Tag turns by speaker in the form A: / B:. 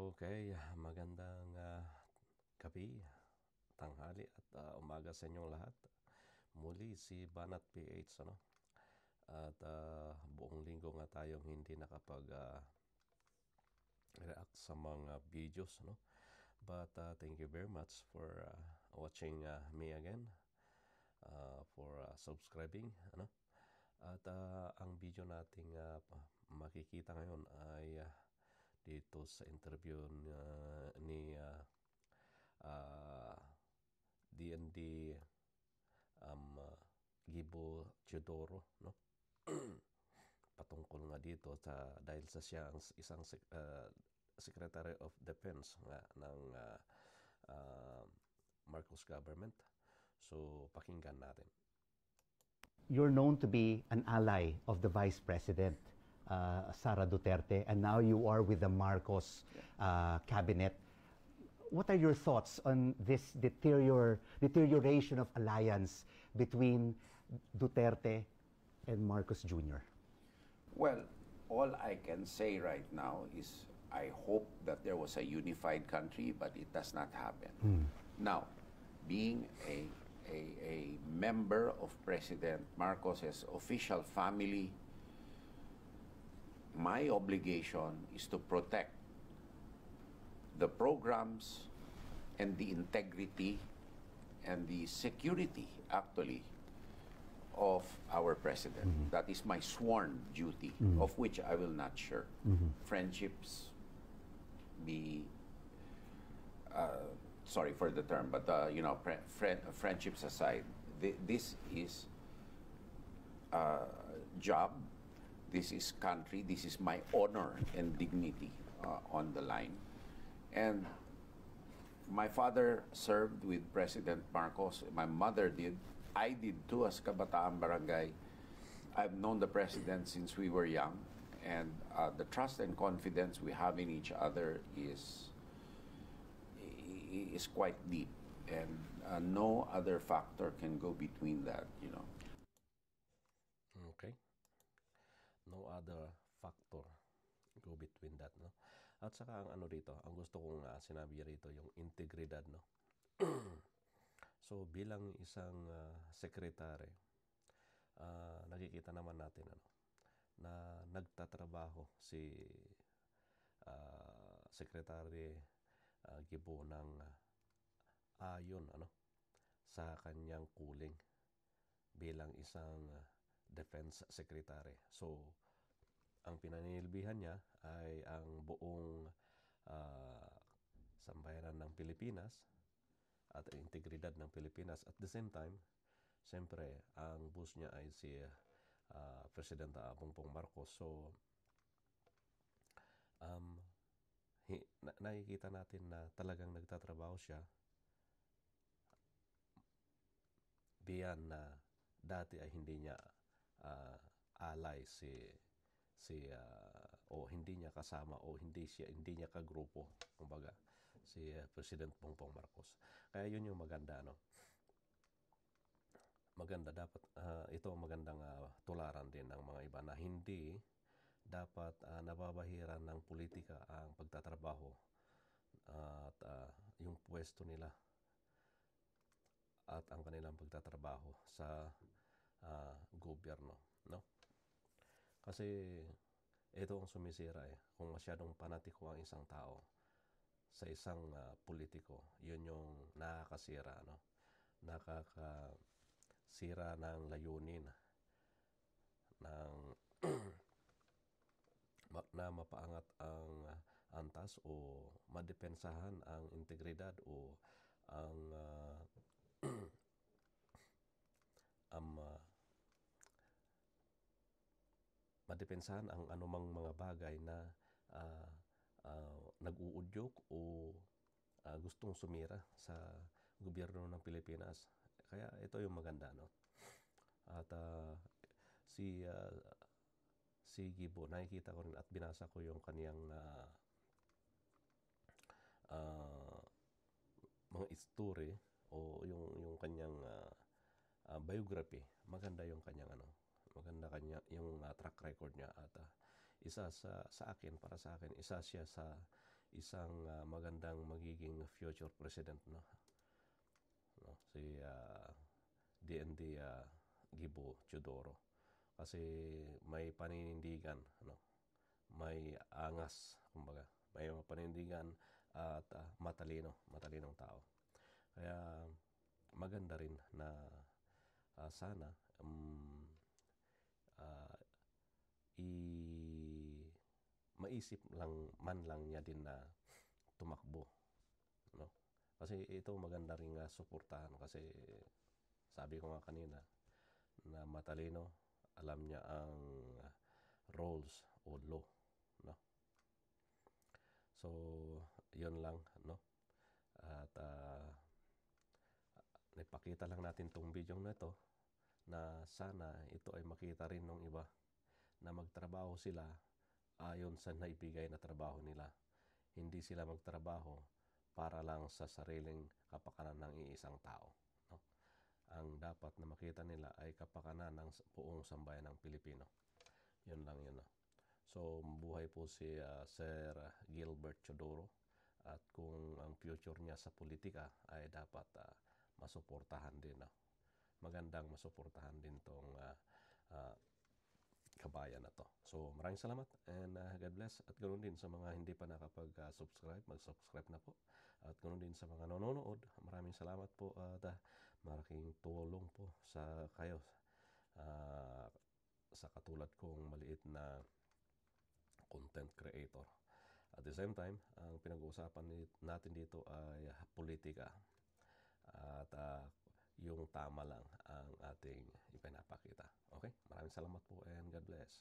A: Okay, magandang gabi, tanghali at umaga sa inyong lahat. Muli si Banat PH, ano? At buong linggo nga tayong hindi react sa mga videos, no? But thank you very much for watching me again, for subscribing, ano? At ang video nating makikita ngayon ay dito sa interview ni DND Gibo Teodoro, no? Patungkol nga dito dahil sa siya ang isang Secretary of Defense nga ng Marcos government. So pakinggan natin.
B: You're known to be an ally of the Vice President, Sara Duterte, and now you are with the Marcos cabinet. What are your thoughts on this deterioration of alliance between Duterte and Marcos Jr.?
C: Well, all I can say right now is I hope that there was a unified country, but it does not happen. Now, being a member of President Marcos's official family, my obligation is to protect the programs and the integrity and the security, actually, of our president. That is my sworn duty, of which I will not shirk. Friendships sorry for the term, but friendships aside, this is job, this is country, this is my honor and dignity on the line. And my father served with President Marcos, my mother did, I did too as Kabataan Barangay. I've known the president since we were young, and the trust and confidence we have in each other is quite deep, and no other factor can go between that, you know.
A: Okay. No other factor go between that, no? At saka ang ano dito, ang gusto kong sinabi rito, yung integridad, no? So bilang isang sekretary, nakikita naman natin na nagtatrabaho si Secretary Gibo ng ayon sa kanyang kuling bilang isang defense secretary. So ang pinanilbihan niya ay ang buong sambayanan ng Pilipinas at integridad ng Pilipinas. At the same time, siyempre, ang boss niya ay si President Bongbong Marcos. So, nakikita natin na talagang nagtatrabaho siya biyan na dati ay hindi niya alay o hindi niya kasama o hindi niya kagrupo, kumbaga, si President Bongbong Marcos. Kaya yun yung maganda, maganda dapat ito magandang tularan din ng mga iba na hindi dapat nababahiran ng politika ang pagtatrabaho at yung pwesto nila at ang kanilang pagtatrabaho sa gobyerno, no? Kasi ito ang sumisira kung masyadong panatiko ang isang tao sa isang politiko, yun yung nakakasira, nakakasira ng layunin ng na mapaangat ang antas o madepensahan ang integridad o ang madepensahan ang anumang mga bagay na nag-uudyok o gustong sumira sa gobyerno ng Pilipinas. Kaya ito yung maganda, At si Gibo, nakikita ko rin at binasa ko yung kaniyang mga story o yung kanyang biography. Maganda yung kanyang maganda yung track record niya at isa sa akin, para sa akin, isa siya sa isang magandang magiging future president, no? Si DND Gibo Teodoro. Kasi may paninindigan, ano, may angas, kumbaga. May paninindigan at matalinong tao. Kaya maganda rin na sana maisip man lang niya din na tumakbo, no? Kasi ito maganda ring suportahan kasi sabi ko nga kanina na matalino, alam niya ang rules o law, no? So, yun lang, no? At napakita lang natin tong video na ito na sana ito ay makita rin ng iba na magtrabaho sila ayon sa naibigay na trabaho nila. Hindi sila magtrabaho para lang sa sariling kapakanan ng iisang tao, no? Ang dapat na makita nila ay kapakanan ng buong sambayan ng Pilipino. Yun lang yun, no? So, mabuhay po si Sir Gilbert Teodoro at kung ang future niya sa politika ay dapat masuportahan din, no? Magandang masuportahan din tong kabayan na to. So, maraming salamat and God bless. At ganoon din sa mga hindi pa nakapag-subscribe, mag-subscribe na po. At ganoon din sa mga nanonood, maraming salamat po at malaking tulong po sa kayo sa katulad kong maliit na content creator. At the same time, ang pinag-uusapan natin dito ay politika at yung tama lang ang ating ipinapakita. Okay? Maraming salamat po and God bless.